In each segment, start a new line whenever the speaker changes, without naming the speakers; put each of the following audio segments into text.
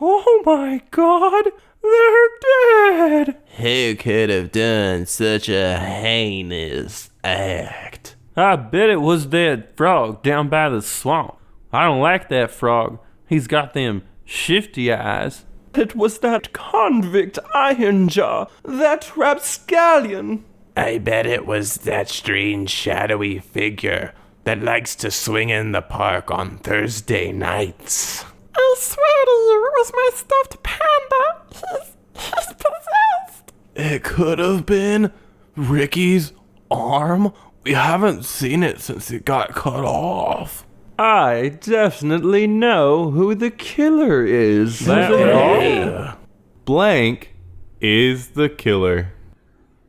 Oh my god, they're dead!
Who could have done such a heinous act?
I bet it was that frog down by the swamp. I don't like that frog. He's got them shifty eyes. It was that convict Ironjaw, that rapscallion.
I bet it was that strange shadowy figure that likes to swing in the park on Thursday nights.
I swear to you, it was my stuffed panda. He's possessed.
It could have been Ricky's arm. We haven't seen it since it got cut off.
I definitely know who the killer is.
Blank is the killer.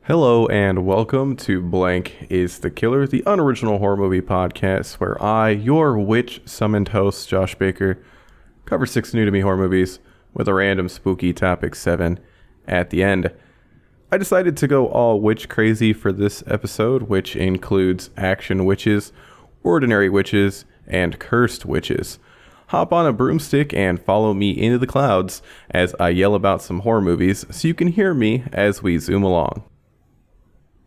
Hello and welcome to Blank is the Killer, the unoriginal horror movie podcast where I, your witch-summoned host, Josh Baker, cover 6 new-to-me horror movies with a random spooky topic 7 at the end. I decided to go all witch crazy for this episode, which includes action witches, ordinary witches, and cursed witches. Hop on a broomstick and follow me into the clouds as I yell about some horror movies so you can hear me as we zoom along.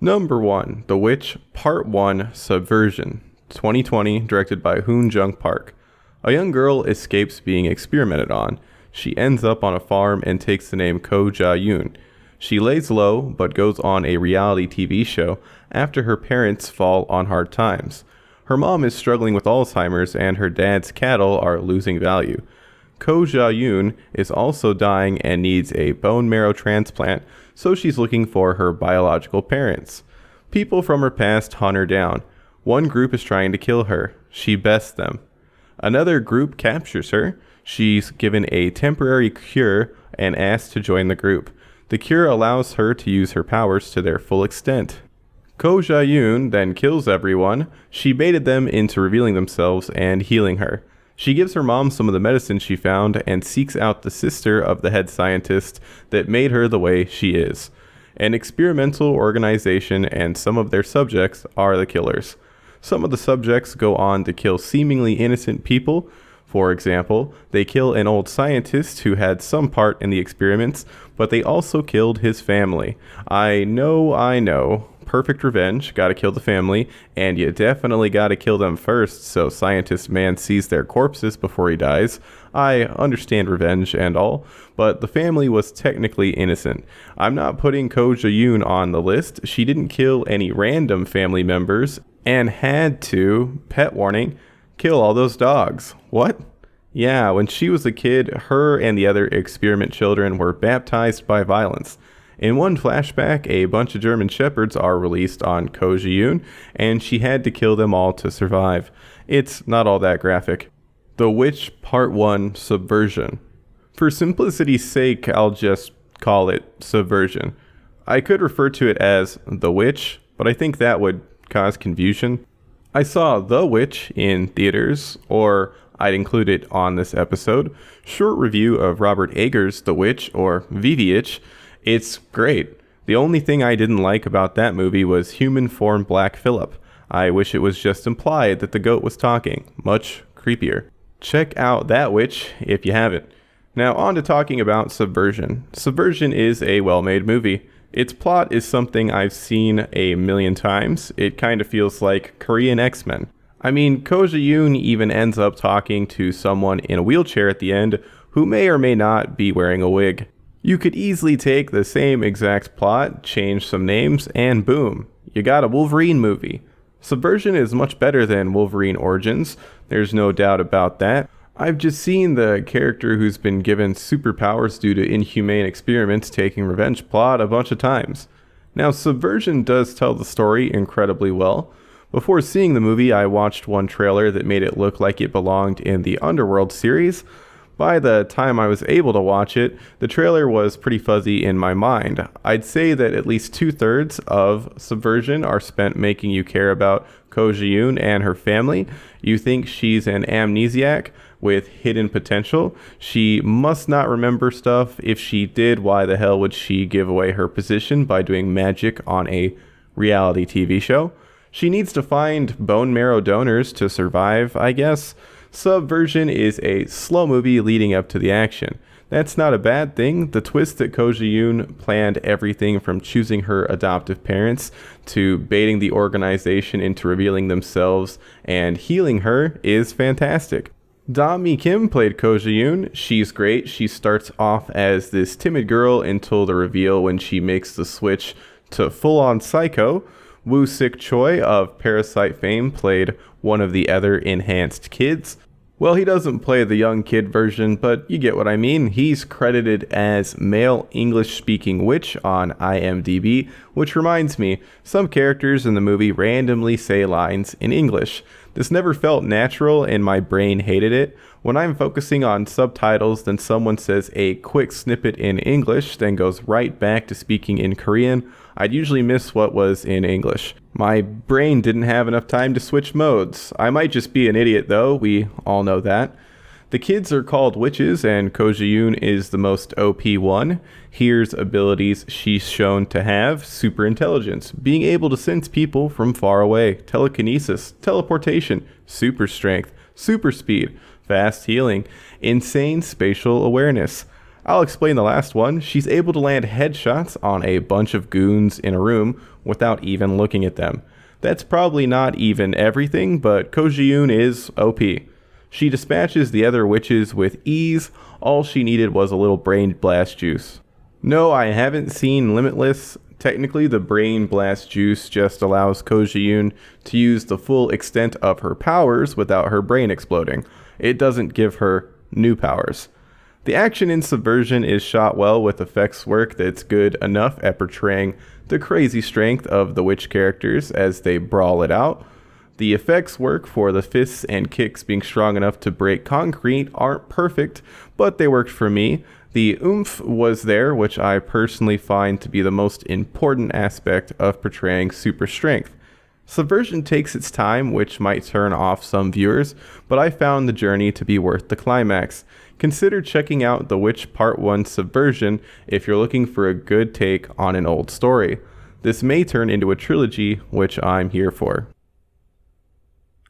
Number 1, The Witch, Part 1, Subversion, 2020, directed by Hoon-jung Park. A young girl escapes being experimented on. She ends up on a farm and takes the name Ko Ja-yoon. She lays low, but goes on a reality TV show after her parents fall on hard times. Her mom is struggling with Alzheimer's and her dad's cattle are losing value. Ko Ja-yoon is also dying and needs a bone marrow transplant, so she's looking for her biological parents. People from her past hunt her down. One group is trying to kill her. She bests them. Another group captures her. She's given a temporary cure and asked to join the group. The cure allows her to use her powers to their full extent. Ko Ja-yoon then kills everyone. She baited them into revealing themselves and healing her. She gives her mom some of the medicine she found and seeks out the sister of the head scientist that made her the way she is. An experimental organization and some of their subjects are the killers. Some of the subjects go on to kill seemingly innocent people. For example, they kill an old scientist who had some part in the experiments, but they also killed his family. I know. Perfect revenge, gotta kill the family, and you definitely gotta kill them first so scientist man sees their corpses before he dies. I understand revenge and all, but the family was technically innocent. I'm not putting Ko Ja-yoon on the list. She didn't kill any random family members and had to, pet warning, kill all those dogs. What? Yeah, when she was a kid, her and the other experiment children were baptized by violence. In one flashback, a bunch of German shepherds are released on Ko Ja-yoon, and she had to kill them all to survive. It's not all that graphic. The Witch Part 1, Subversion. For simplicity's sake, I'll just call it Subversion. I could refer to it as The Witch, but I think that would cause confusion. I saw The Witch in theaters, or I'd include it on this episode. Short review of Robert Eggers' The Witch, or VVH. It's great. The only thing I didn't like about that movie was human form Black Phillip. I wish it was just implied that the goat was talking. Much creepier. Check out That Witch if you haven't. Now on to talking about Subversion. Subversion is a well-made movie. Its plot is something I've seen a million times. It kind of feels like Korean X-Men. I mean, Ko Ja-yoon even ends up talking to someone in a wheelchair at the end who may or may not be wearing a wig. You could easily take the same exact plot, change some names, and boom, you got a Wolverine movie. Subversion is much better than Wolverine Origins, there's no doubt about that. I've just seen the character who's been given superpowers due to inhumane experiments taking revenge plot a bunch of times. Now, Subversion does tell the story incredibly well. Before seeing the movie, I watched one trailer that made it look like it belonged in the Underworld series. By the time I was able to watch it, the trailer was pretty fuzzy in my mind. I'd say that at least 2/3 of Subversion are spent making you care about Ko Ja-yoon and her family. You think she's an amnesiac with hidden potential. She must not remember stuff. If she did, why the hell would she give away her position by doing magic on a reality TV show? She needs to find bone marrow donors to survive, I guess. Subversion is a slow movie leading up to the action. That's not a bad thing. The twist that Ko Ji-yoon planned everything from choosing her adoptive parents to baiting the organization into revealing themselves and healing her is fantastic. Da Mi Kim played Ko Ji-yoon. She's great. She starts off as this timid girl until the reveal when she makes the switch to full-on psycho. Woo Sik Choi of Parasite fame played one of the other enhanced kids. Well, he doesn't play the young kid version, but you get what I mean. He's credited as male English-speaking witch on IMDb, which reminds me, some characters in the movie randomly say lines in English. This never felt natural and my brain hated it. When I'm focusing on subtitles, then someone says a quick snippet in English, then goes right back to speaking in Korean. I'd usually miss what was in English. My brain didn't have enough time to switch modes. I might just be an idiot though, we all know that. The kids are called witches and Ko Ji-yoon is the most OP one. Here's abilities she's shown to have: super intelligence, being able to sense people from far away, telekinesis, teleportation, super strength, super speed, fast healing, insane spatial awareness. I'll explain the last one. She's able to land headshots on a bunch of goons in a room without even looking at them. That's probably not even everything, but Ko Ji-yoon is OP. She dispatches the other witches with ease. All she needed was a little brain blast juice. No, I haven't seen Limitless. Technically, the brain blast juice just allows Ko Ji-yoon to use the full extent of her powers without her brain exploding. It doesn't give her new powers. The action in Subversion is shot well with effects work that's good enough at portraying the crazy strength of the witch characters as they brawl it out. The effects work for the fists and kicks being strong enough to break concrete aren't perfect, but they worked for me. The oomph was there, which I personally find to be the most important aspect of portraying super strength. Subversion takes its time, which might turn off some viewers, but I found the journey to be worth the climax. Consider checking out The Witch Part 1 Subversion if you're looking for a good take on an old story. This may turn into a trilogy, which I'm here for.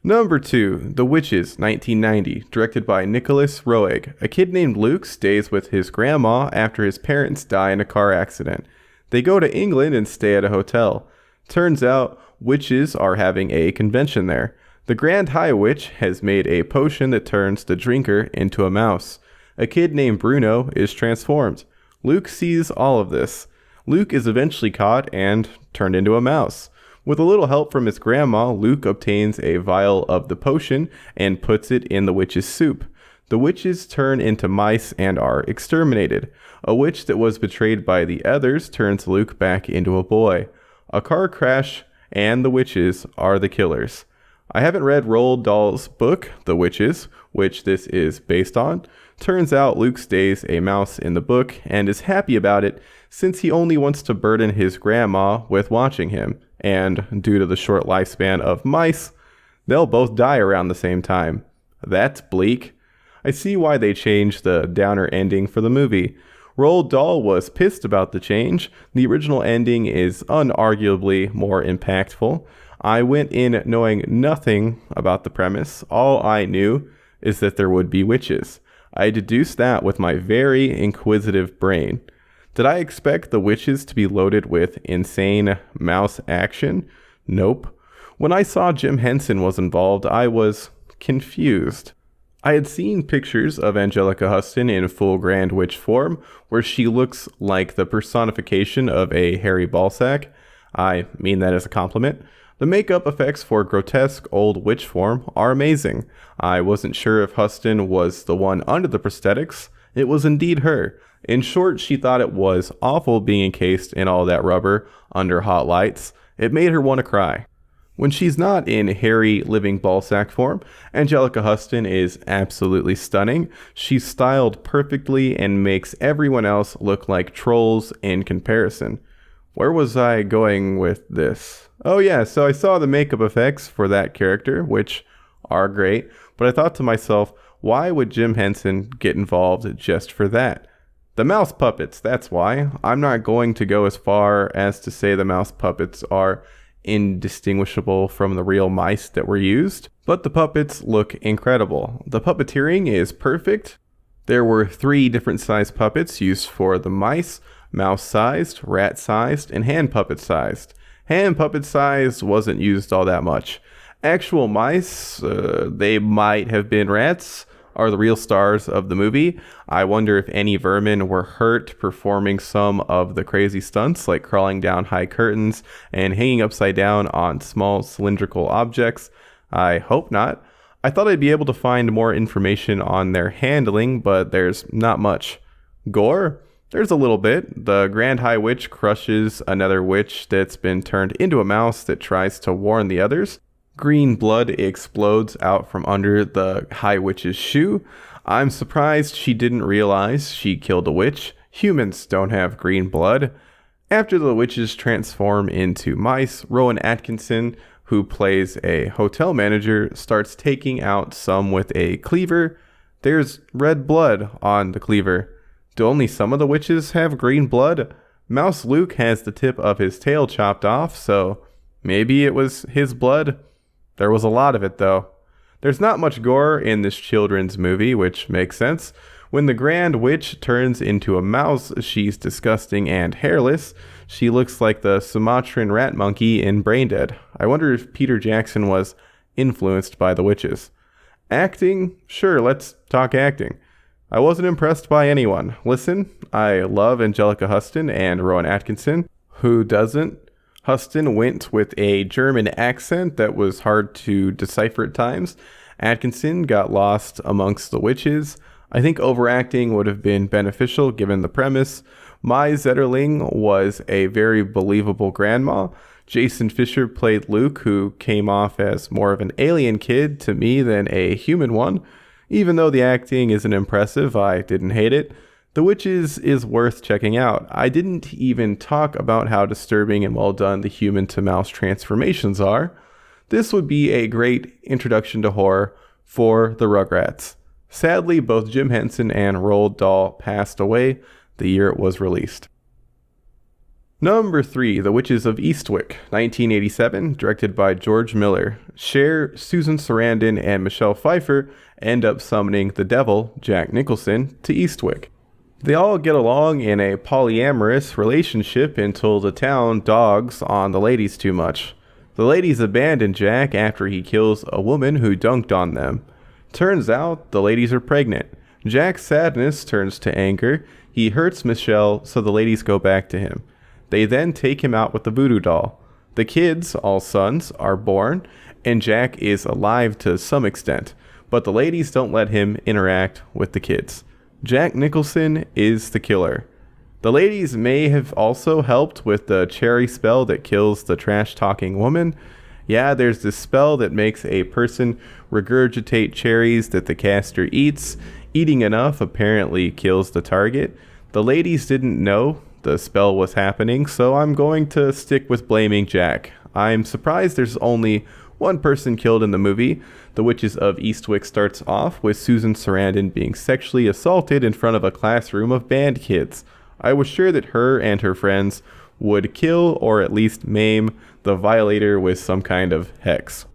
Number 2, The Witches, 1990, directed by Nicolas Roeg. A kid named Luke stays with his grandma after his parents die in a car accident. They go to England and stay at a hotel. Turns out, witches are having a convention there. The Grand High Witch has made a potion that turns the drinker into a mouse. A kid named Bruno is transformed. Luke sees all of this. Luke is eventually caught and turned into a mouse. With a little help from his grandma, Luke obtains a vial of the potion and puts it in the witch's soup. The witches turn into mice and are exterminated. A witch that was betrayed by the others turns Luke back into a boy. A car crash and the witches are the killers. I haven't read Roald Dahl's book, The Witches, which this is based on. Turns out Luke stays a mouse in the book and is happy about it since he only wants to burden his grandma with watching him. And due to the short lifespan of mice, they'll both die around the same time. That's bleak. I see why they changed the downer ending for the movie. Roald Dahl was pissed about the change. The original ending is unarguably more impactful. I went in knowing nothing about the premise. All I knew is that there would be witches. I deduced that with my very inquisitive brain. Did I expect the witches to be loaded with insane mouse action? Nope. When I saw Jim Henson was involved, I was confused. I had seen pictures of Angelica Huston in full Grand Witch form, where she looks like the personification of a hairy ballsack. I mean that as a compliment. The makeup effects for grotesque old witch form are amazing. I wasn't sure if Huston was the one under the prosthetics. It was indeed her. In short, she thought it was awful being encased in all that rubber under hot lights. It made her want to cry. When she's not in hairy living ballsack form, Angelica Huston is absolutely stunning. She's styled perfectly and makes everyone else look like trolls in comparison. Where was I going with this? Oh yeah, so I saw the makeup effects for that character, which are great, but I thought to myself, why would Jim Henson get involved just for that? The mouse puppets, that's why. I'm not going to go as far as to say the mouse puppets are indistinguishable from the real mice that were used, but the puppets look incredible. The puppeteering is perfect. There were 3 different size puppets used for the mice: mouse-sized, rat-sized, and hand puppet-sized. Hand puppet-sized wasn't used all that much. Actual mice, they might have been rats, are the real stars of the movie. I wonder if any vermin were hurt performing some of the crazy stunts, like crawling down high curtains and hanging upside down on small cylindrical objects. I hope not. I thought I'd be able to find more information on their handling, but there's not much. Gore? There's a little bit. The Grand High Witch crushes another witch that's been turned into a mouse that tries to warn the others. Green blood explodes out from under the High Witch's shoe. I'm surprised she didn't realize she killed a witch. Humans don't have green blood. After the witches transform into mice, Rowan Atkinson, who plays a hotel manager, starts taking out some with a cleaver. There's red blood on the cleaver. Do only some of the witches have green blood? Mouse Luke has the tip of his tail chopped off, so maybe it was his blood. There was a lot of it, though. There's not much gore in this children's movie, which makes sense. When the Grand Witch turns into a mouse, she's disgusting and hairless. She looks like the Sumatran rat monkey in Braindead. I wonder if Peter Jackson was influenced by the witches. Acting? Sure, let's talk acting. I wasn't impressed by anyone. Listen, I love Angelica Huston and Rowan Atkinson. Who doesn't? Huston went with a German accent that was hard to decipher at times. Atkinson got lost amongst the witches. I think overacting would have been beneficial given the premise. Mai Zetterling was a very believable grandma. Jason Fisher played Luke, who came off as more of an alien kid to me than a human one. Even though the acting isn't impressive, I didn't hate it. The Witches is worth checking out. I didn't even talk about how disturbing and well done the human to mouse transformations are. This would be a great introduction to horror for the Rugrats. Sadly, both Jim Henson and Roald Dahl passed away the year it was released. Number 3, The Witches of Eastwick, 1987, directed by George Miller. Cher, Susan Sarandon, and Michelle Pfeiffer end up summoning the devil, Jack Nicholson, to Eastwick. They all get along in a polyamorous relationship until the town dogs on the ladies too much. The ladies abandon Jack after he kills a woman who dunked on them. Turns out the ladies are pregnant. Jack's sadness turns to anger. He hurts Michelle, so the ladies go back to him. They then take him out with the voodoo doll. The kids, all sons, are born, and Jack is alive to some extent, but the ladies don't let him interact with the kids. Jack Nicholson is the killer. The ladies may have also helped with the cherry spell that kills the trash-talking woman. Yeah, there's this spell that makes a person regurgitate cherries that the caster eats. Eating enough apparently kills the target. The ladies didn't know the spell was happening, so I'm going to stick with blaming Jack. I'm surprised there's only one person killed in the movie. The Witches of Eastwick starts off with Susan Sarandon being sexually assaulted in front of a classroom of band kids. I was sure that her and her friends would kill or at least maim the violator with some kind of hex.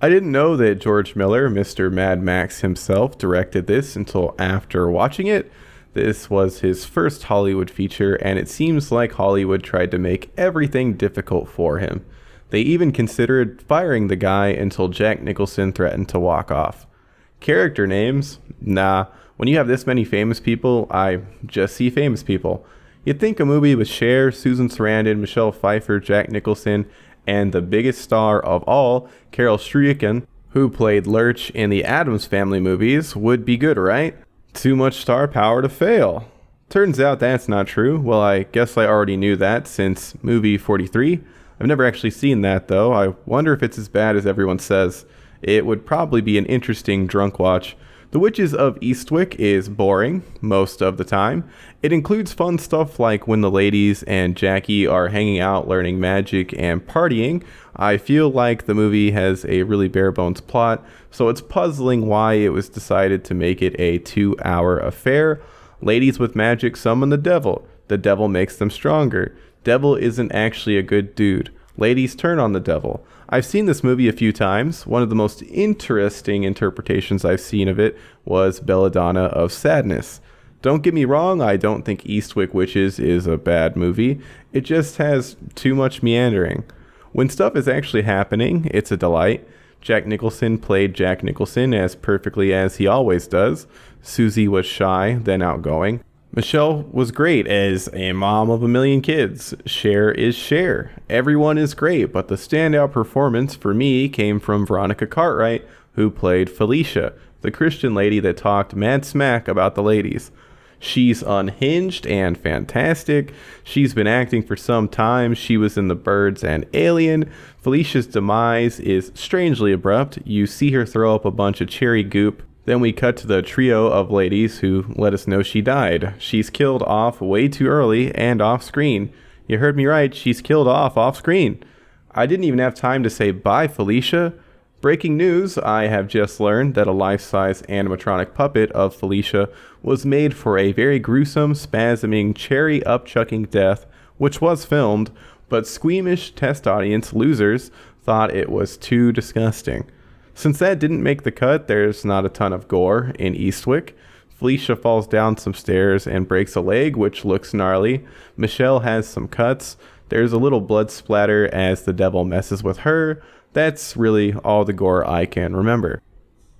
I didn't know that George Miller, Mr. Mad Max himself, directed this until after watching it. This was his first Hollywood feature, and it seems like Hollywood tried to make everything difficult for him. They even considered firing the guy until Jack Nicholson threatened to walk off. Character names? Nah. When you have this many famous people, I just see famous people. You'd think a movie with Cher, Susan Sarandon, Michelle Pfeiffer, Jack Nicholson, and the biggest star of all, Carol Struycken, who played Lurch in the Addams Family movies, would be good, right? Too much star power to fail. Turns out that's not true. Well, I guess I already knew that since movie 43. I've never actually seen that, though. I wonder if it's as bad as everyone says. It would probably be an interesting drunk watch. The Witches of Eastwick is boring most of the time. It includes fun stuff like when the ladies and Jackie are hanging out, learning magic, and partying. I feel like the movie has a really bare-bones plot, so it's puzzling why it was decided to make it a 2-hour affair. Ladies with magic summon the devil. The devil makes them stronger. Devil isn't actually a good dude. Ladies turn on the devil. I've seen this movie a few times. One of the most interesting interpretations I've seen of it was Belladonna of Sadness. Don't get me wrong, I don't think Eastwick Witches is a bad movie. It just has too much meandering. When stuff is actually happening, it's a delight. Jack Nicholson played Jack Nicholson as perfectly as he always does. Susie was shy, then outgoing. Michelle was great as a mom of a million kids. Cher is Cher. Everyone is great, but the standout performance for me came from Veronica Cartwright, who played Felicia, the Christian lady that talked mad smack about the ladies. She's unhinged and fantastic. She's been acting for some time. She was in The Birds and Alien. Felicia's demise is strangely abrupt. You see her throw up a bunch of cherry goop. Then we cut to the trio of ladies who let us know she died. She's killed off way too early and off screen. You heard me right, she's killed off screen. I didn't even have time to say bye, Felicia. Breaking news, I have just learned that a life-size animatronic puppet of Felicia was made for a very gruesome, spasming, cherry up-chucking death, which was filmed, but squeamish test audience losers thought it was too disgusting. Since that didn't make the cut, there's not a ton of gore in Eastwick. Felicia falls down some stairs and breaks a leg, which looks gnarly. Michelle has some cuts. There's a little blood splatter as the devil messes with her. That's really all the gore I can remember.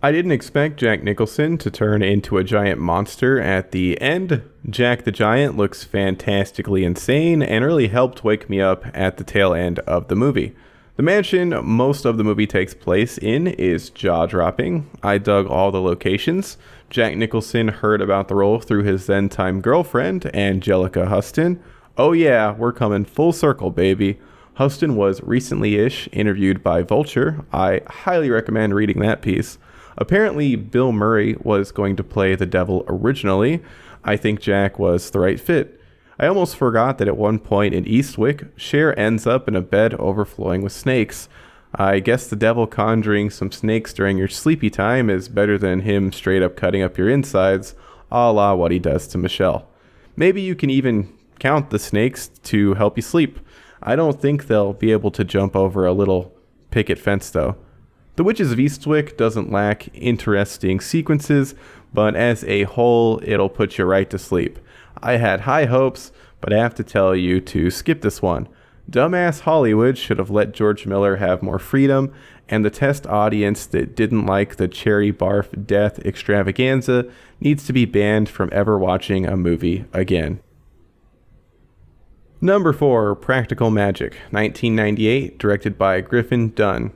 I didn't expect Jack Nicholson to turn into a giant monster at the end. Jack the Giant looks fantastically insane and really helped wake me up at the tail end of the movie. The mansion most of the movie takes place in is jaw-dropping. I dug all the locations. Jack Nicholson heard about the role through his then-time girlfriend, Angelica Huston. Oh yeah, we're coming full circle, baby. Huston was recently-ish interviewed by Vulture. I highly recommend reading that piece. Apparently, Bill Murray was going to play the devil originally. I think Jack was the right fit. I almost forgot that at one point in Eastwick, Cher ends up in a bed overflowing with snakes. I guess the devil conjuring some snakes during your sleepy time is better than him straight up cutting up your insides, a la what he does to Michelle. Maybe you can even count the snakes to help you sleep. I don't think they'll be able to jump over a little picket fence though. The Witches of Eastwick doesn't lack interesting sequences, but as a whole, it'll put you right to sleep. I had high hopes, but I have to tell you to skip this one. Dumbass Hollywood should have let George Miller have more freedom, and the test audience that didn't like the cherry barf death extravaganza needs to be banned from ever watching a movie again. Number 4, Practical Magic, 1998, directed by Griffin, Dunne.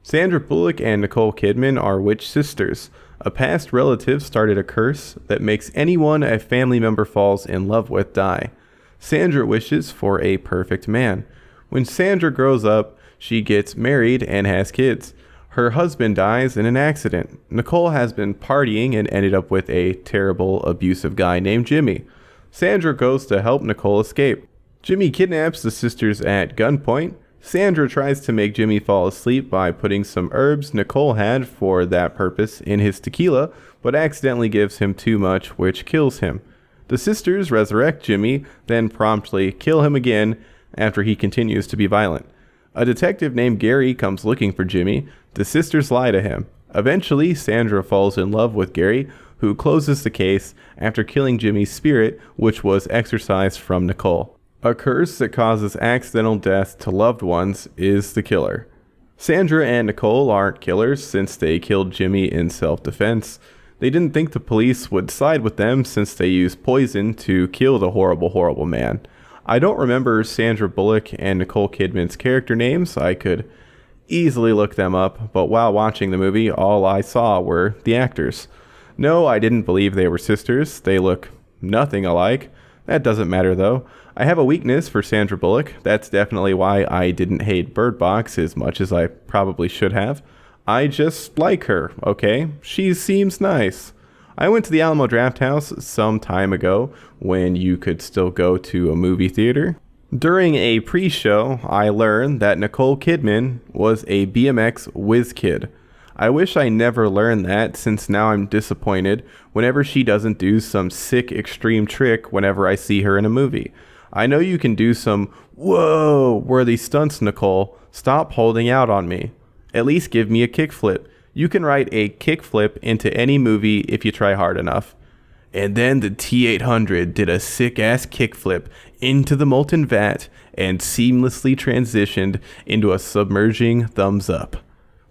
Sandra Bullock and Nicole Kidman are witch sisters. A past relative started a curse that makes anyone a family member falls in love with die. Sandra wishes for a perfect man. When Sandra grows up, she gets married and has kids. Her husband dies in an accident. Nicole has been partying and ended up with a terrible, abusive guy named Jimmy. Sandra goes to help Nicole escape. Jimmy kidnaps the sisters at gunpoint. Sandra tries to make Jimmy fall asleep by putting some herbs Nicole had for that purpose in his tequila, but accidentally gives him too much, which kills him. The sisters resurrect Jimmy, then promptly kill him again after he continues to be violent. A detective named Gary comes looking for Jimmy. The sisters lie to him. Eventually, Sandra falls in love with Gary, who closes the case after killing Jimmy's spirit, which was exorcised from Nicole. A curse that causes accidental death to loved ones is the killer. Sandra and Nicole aren't killers since they killed Jimmy in self-defense. They didn't think the police would side with them since they used poison to kill the horrible, horrible man. I don't remember Sandra Bullock and Nicole Kidman's character names. I could easily look them up, but while watching the movie, all I saw were the actors. No, I didn't believe they were sisters. They look nothing alike. That doesn't matter though. I have a weakness for Sandra Bullock. That's definitely why I didn't hate Bird Box as much as I probably should have. I just like her, okay? She seems nice. I went to the Alamo Drafthouse some time ago when you could still go to a movie theater. During a pre-show, I learned that Nicole Kidman was a BMX whiz kid. I wish I never learned that, since now I'm disappointed whenever she doesn't do some sick extreme trick whenever I see her in a movie. I know you can do some whoa worthy stunts, Nicole. Stop holding out on me. At least give me a kickflip. You can write a kickflip into any movie if you try hard enough. And then the T-800 did a sick-ass kickflip into the molten vat and seamlessly transitioned into a submerging thumbs up.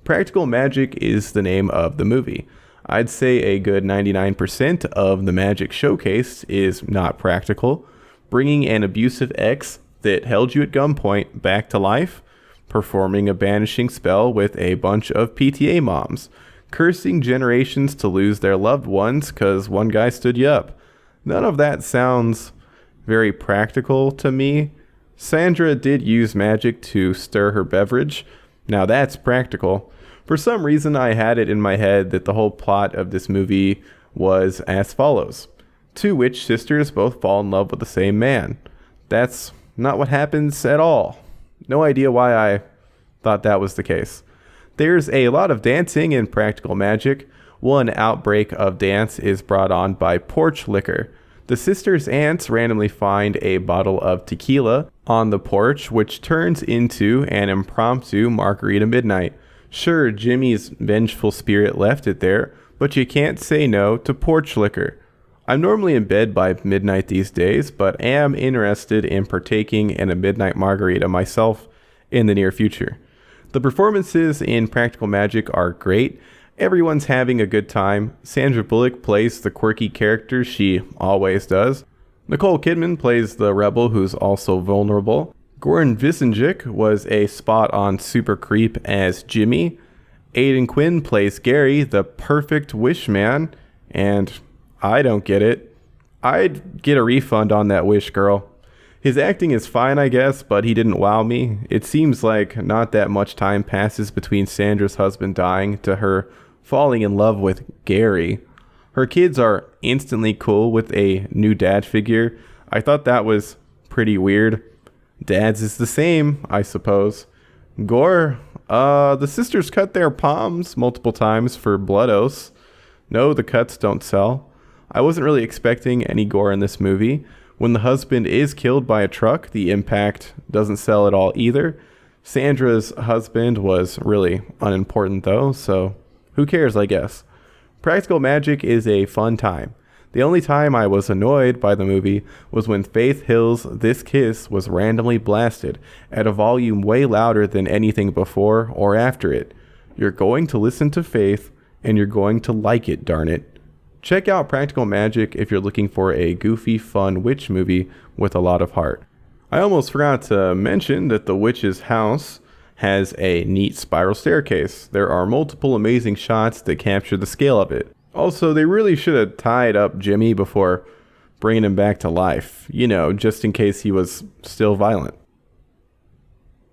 Practical magic is the name of the movie. I'd say a good 99% of the magic showcased is not practical. Bringing an abusive ex that held you at gunpoint back to life, performing a banishing spell with a bunch of PTA moms, cursing generations to lose their loved ones because one guy stood you up. None of that sounds very practical to me. Sandra did use magic to stir her beverage. Now that's practical. For some reason, I had it in my head that the whole plot of this movie was as follows. Two witch sisters both fall in love with the same man. That's not what happens at all. No idea why I thought that was the case. There's a lot of dancing in practical magic. One outbreak of dance is brought on by porch liquor. The sisters' aunts randomly find a bottle of tequila on the porch, which turns into an impromptu margarita midnight. Sure, Jimmy's vengeful spirit left it there, but you can't say no to porch liquor. I'm normally in bed by midnight these days, but am interested in partaking in a midnight margarita myself in the near future. The performances in Practical Magic are great. Everyone's having a good time. Sandra Bullock plays the quirky character she always does. Nicole Kidman plays the rebel who's also vulnerable. Goran Visenjic was a spot-on super creep as Jimmy. Aidan Quinn plays Gary, the perfect wish man, and I don't get it. I'd get a refund on that wish, girl. His acting is fine, I guess, but he didn't wow me. It seems like not that much time passes between Sandra's husband dying to her falling in love with Gary. Her kids are instantly cool with a new dad figure. I thought that was pretty weird. Dad's is the same, I suppose. Gore, the sisters cut their palms multiple times for blood oaths. No, the cuts don't sell. I wasn't really expecting any gore in this movie. When the husband is killed by a truck, the impact doesn't sell at all either. Sandra's husband was really unimportant though, so who cares, I guess. Practical magic is a fun time. The only time I was annoyed by the movie was when Faith Hill's This Kiss was randomly blasted at a volume way louder than anything before or after it. You're going to listen to Faith, and you're going to like it, darn it. Check out Practical Magic if you're looking for a goofy, fun witch movie with a lot of heart. I almost forgot to mention that the witch's house has a neat spiral staircase. There are multiple amazing shots that capture the scale of it. Also, they really should have tied up Jimmy before bringing him back to life, just in case he was still violent.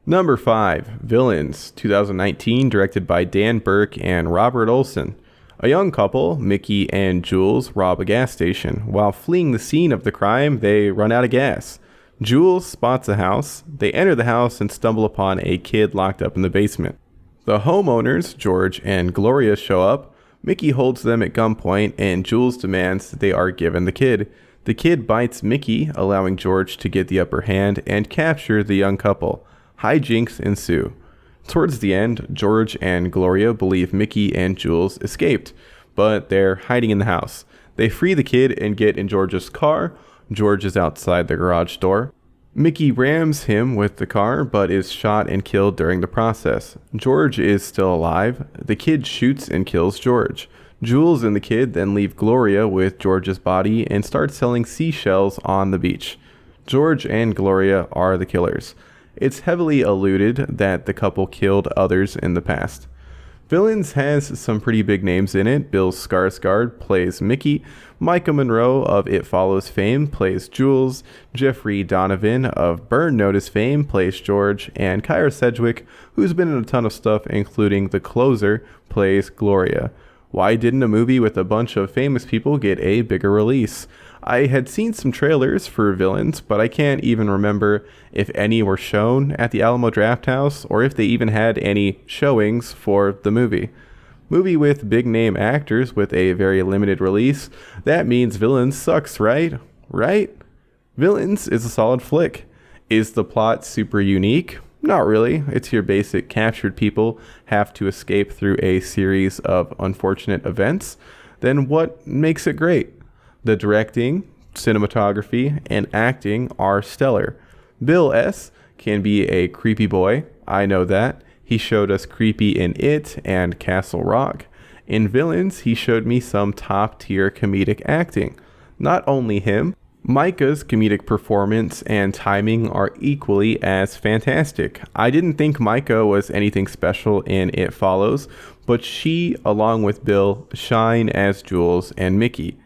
Number 5, Villains, 2019, directed by Dan Berk and Robert Olsen. A young couple, Mickey and Jules, rob a gas station. While fleeing the scene of the crime, they run out of gas. Jules spots a house. They enter the house and stumble upon a kid locked up in the basement. The homeowners, George and Gloria, show up. Mickey holds them at gunpoint, and Jules demands that they are given the kid. The kid bites Mickey, allowing George to get the upper hand and capture the young couple. Hijinks ensue. Towards the end, George and Gloria believe Mickey and Jules escaped, but they're hiding in the house. They free the kid and get in George's car. George is outside the garage door. Mickey rams him with the car, but is shot and killed during the process. George is still alive. The kid shoots and kills George. Jules and the kid then leave Gloria with George's body and start selling seashells on the beach. George and Gloria are the killers. It's heavily alluded that the couple killed others in the past. Villains has some pretty big names in it. Bill Skarsgård plays Mickey. Micah Monroe of It Follows fame plays Jules. Jeffrey Donovan of Burn Notice fame plays George. And Kyra Sedgwick, who's been in a ton of stuff including The Closer, plays Gloria. Why didn't a movie with a bunch of famous people get a bigger release? I had seen some trailers for Villains, but I can't even remember if any were shown at the Alamo Drafthouse or if they even had any showings for the movie. Movie with big name actors with a very limited release. That means Villains sucks, right? Right? Villains is a solid flick. Is the plot super unique? Not really. It's your basic captured people have to escape through a series of unfortunate events. Then what makes it great? The directing, cinematography, and acting are stellar. Bill S. can be a creepy boy. I know that. He showed us creepy in It and Castle Rock. In Villains, he showed me some top-tier comedic acting. Not only him, Micah's comedic performance and timing are equally as fantastic. I didn't think Micah was anything special in It Follows, but she, along with Bill, shine as Jules and Mickey.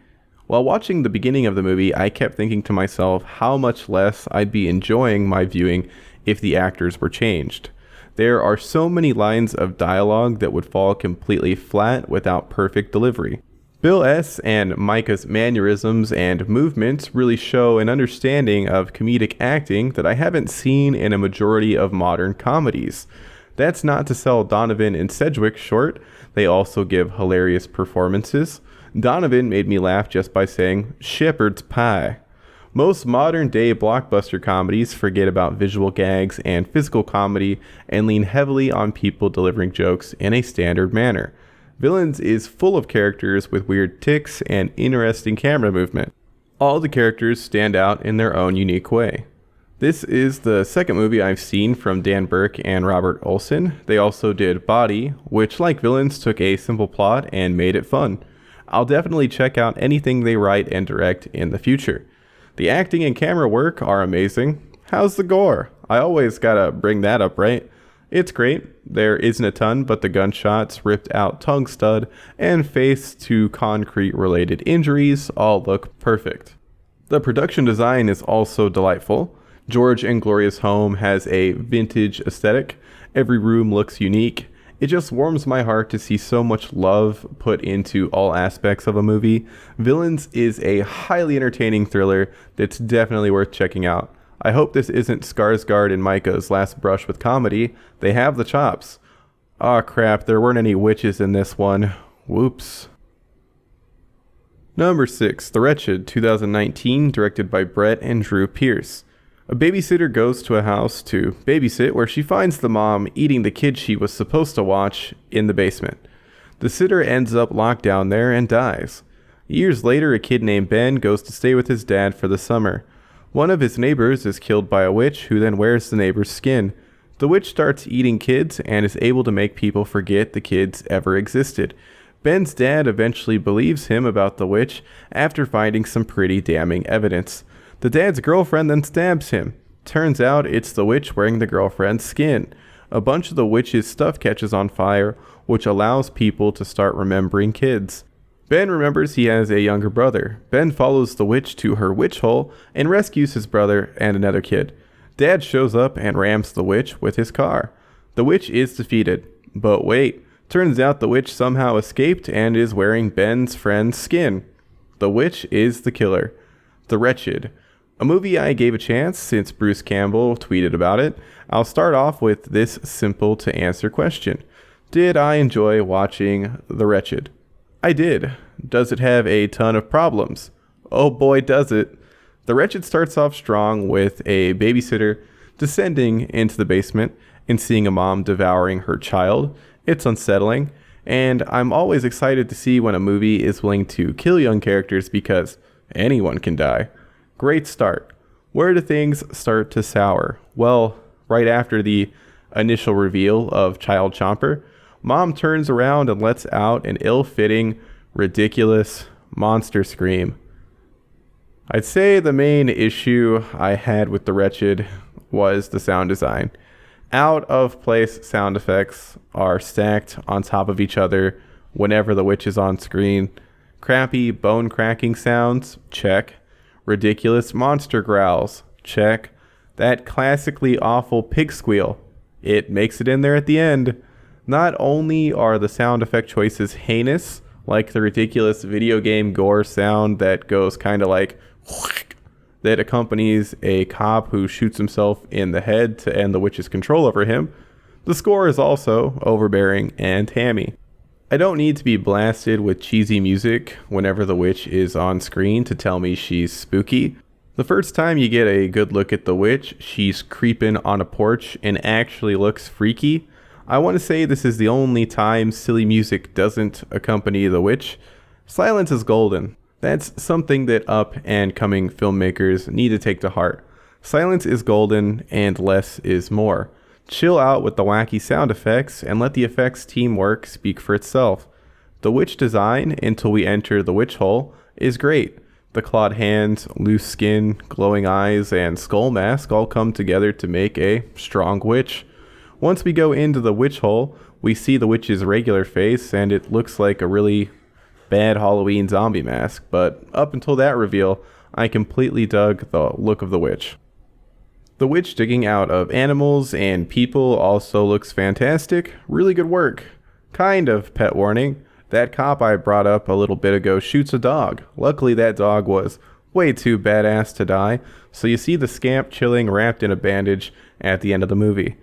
While watching the beginning of the movie, I kept thinking to myself how much less I'd be enjoying my viewing if the actors were changed. There are so many lines of dialogue that would fall completely flat without perfect delivery. Bill S. and Micah's mannerisms and movements really show an understanding of comedic acting that I haven't seen in a majority of modern comedies. That's not to sell Donovan and Sedgwick short. They also give hilarious performances. Donovan made me laugh just by saying, "Shepherd's pie." Most modern-day blockbuster comedies forget about visual gags and physical comedy and lean heavily on people delivering jokes in a standard manner. Villains is full of characters with weird tics and interesting camera movement. All the characters stand out in their own unique way. This is the second movie I've seen from Dan Berk and Robert Olsen. They also did Body, which, like Villains, took a simple plot and made it fun. I'll definitely check out anything they write and direct in the future. The acting and camera work are amazing. How's the gore? I always gotta bring that up, right? It's great. There isn't a ton, but the gunshots, ripped out tongue stud, and face to concrete related injuries all look perfect. The production design is also delightful. George and Gloria's home has a vintage aesthetic. Every room looks unique. It just warms my heart to see so much love put into all aspects of a movie. Villains is a highly entertaining thriller that's definitely worth checking out. I hope this isn't Skarsgård and Micah's last brush with comedy. They have the chops. Aw crap, there weren't any witches in this one. Whoops. Number 6, The Wretched, 2019, directed by Brett and Drew Pierce. A babysitter goes to a house to babysit where she finds the mom eating the kid she was supposed to watch in the basement. The sitter ends up locked down there and dies. Years later, a kid named Ben goes to stay with his dad for the summer. One of his neighbors is killed by a witch who then wears the neighbor's skin. The witch starts eating kids and is able to make people forget the kids ever existed. Ben's dad eventually believes him about the witch after finding some pretty damning evidence. The dad's girlfriend then stabs him. Turns out it's the witch wearing the girlfriend's skin. A bunch of the witch's stuff catches on fire, which allows people to start remembering kids. Ben remembers he has a younger brother. Ben follows the witch to her witch hole and rescues his brother and another kid. Dad shows up and rams the witch with his car. The witch is defeated. But wait, turns out the witch somehow escaped and is wearing Ben's friend's skin. The witch is the killer. The Wretched. A movie I gave a chance since Bruce Campbell tweeted about it. I'll start off with this simple to answer question. Did I enjoy watching The Wretched? I did. Does it have a ton of problems? Oh boy, does it. The Wretched starts off strong with a babysitter descending into the basement and seeing a mom devouring her child. It's unsettling, and I'm always excited to see when a movie is willing to kill young characters because anyone can die. Great start. Where do things start to sour? Well, right after the initial reveal of Child Chomper, Mom turns around and lets out an ill-fitting, ridiculous monster scream. I'd say the main issue I had with The Wretched was the sound design. Out-of-place sound effects are stacked on top of each other whenever the witch is on screen. Crappy bone-cracking sounds? Check. Ridiculous monster growls? Check. That classically awful pig squeal? It makes it in there at the end. Not only are the sound effect choices heinous, like the ridiculous video game gore sound that goes kind of like that accompanies a cop who shoots himself in the head to end the witch's control over him, the score is also overbearing and hammy. I don't need to be blasted with cheesy music whenever the witch is on screen to tell me she's spooky. The first time you get a good look at the witch, she's creeping on a porch and actually looks freaky. I want to say this is the only time silly music doesn't accompany the witch. Silence is golden. That's something that up and coming filmmakers need to take to heart. Silence is golden and less is more. Chill out with the wacky sound effects and let the effects teamwork speak for itself. The witch design, until we enter the witch hole, is great. The clawed hands, loose skin, glowing eyes, and skull mask all come together to make a strong witch. Once we go into the witch hole, we see the witch's regular face, and it looks like a really bad Halloween zombie mask, but up until that reveal, I completely dug the look of the witch. The witch digging out of animals and people also looks fantastic. Really good work. Kind of pet warning. That cop I brought up a little bit ago shoots a dog. Luckily that dog was way too badass to die, so you see the scamp chilling wrapped in a bandage at the end of the movie.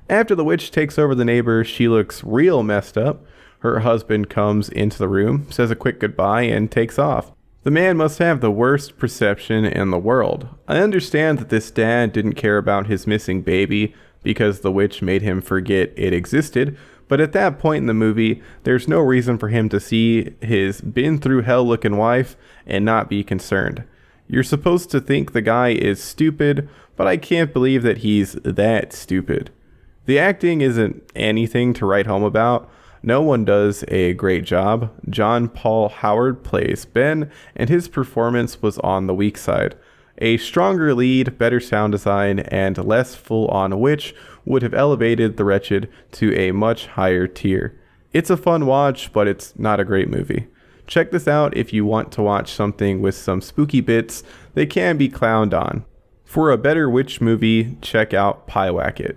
After the witch takes over the neighbor, she looks real messed up. Her husband comes into the room, says a quick goodbye, and takes off. The man must have the worst perception in the world. I understand that this dad didn't care about his missing baby because the witch made him forget it existed, but at that point in the movie, there's no reason for him to see his been-through-hell-looking wife and not be concerned. You're supposed to think the guy is stupid, but I can't believe that he's that stupid. The acting isn't anything to write home about. No one does a great job. John Paul Howard plays Ben, and his performance was on the weak side. A stronger lead, better sound design, and less full-on witch would have elevated The Wretched to a much higher tier. It's a fun watch, but it's not a great movie. Check this out if you want to watch something with some spooky bits that can be clowned on. For a better witch movie, check out Pyewacket.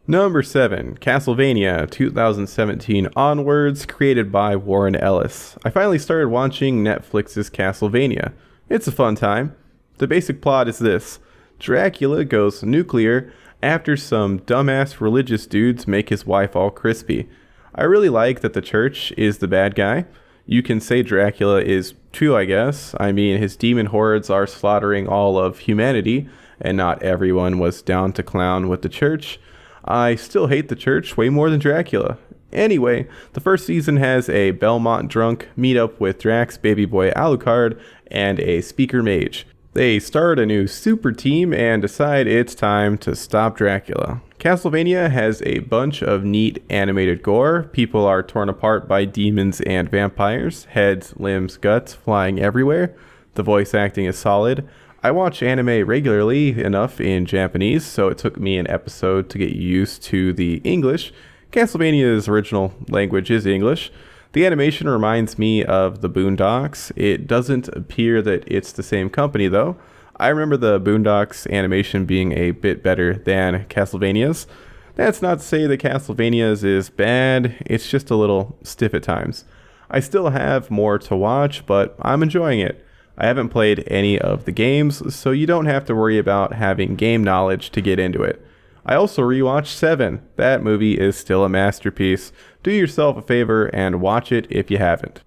Number 7, Castlevania 2017 onwards, created by Warren Ellis. I finally started watching Netflix's Castlevania. It's a fun time. The basic plot is this. Dracula goes nuclear after some dumbass religious dudes make his wife all crispy. I really like that the church is the bad guy. You can say Dracula is too, I guess. I mean, his demon hordes are slaughtering all of humanity, and not everyone was down to clown with the church. I still hate the church way more than Dracula. Anyway, the first season has a Belmont drunk meet up with Drax, baby boy Alucard, and a speaker mage. They start a new super team and decide it's time to stop Dracula. Castlevania has a bunch of neat animated gore. People are torn apart by demons and vampires, heads, limbs, guts flying everywhere. The voice acting is solid. I watch anime regularly enough in Japanese, so it took me an episode to get used to the English. Castlevania's original language is English. The animation reminds me of the Boondocks. It doesn't appear that it's the same company, though. I remember the Boondocks animation being a bit better than Castlevania's. That's not to say that Castlevania's is bad, it's just a little stiff at times. I still have more to watch, but I'm enjoying it. I haven't played any of the games, so you don't have to worry about having game knowledge to get into it. I also rewatched 7. That movie is still a masterpiece. Do yourself a favor and watch it if you haven't.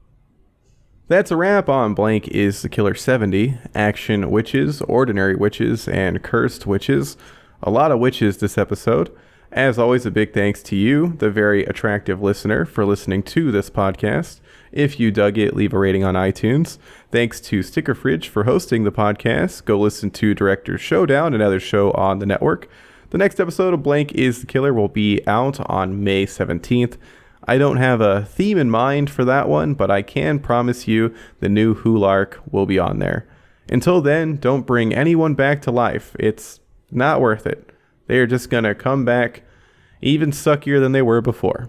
That's a wrap on Blank is the Killer 70. Action witches, ordinary witches, and cursed witches. A lot of witches this episode. As always, a big thanks to you, the very attractive listener, for listening to this podcast. If you dug it, leave a rating on iTunes. Thanks to Sticker Fridge for hosting the podcast. Go listen to Director's Showdown, another show on the network. The next episode of Blank is the Killer will be out on May 17th. I don't have a theme in mind for that one, but I can promise you the new Hulark will be on there. Until then, don't bring anyone back to life. It's not worth it. They are just going to come back even suckier than they were before.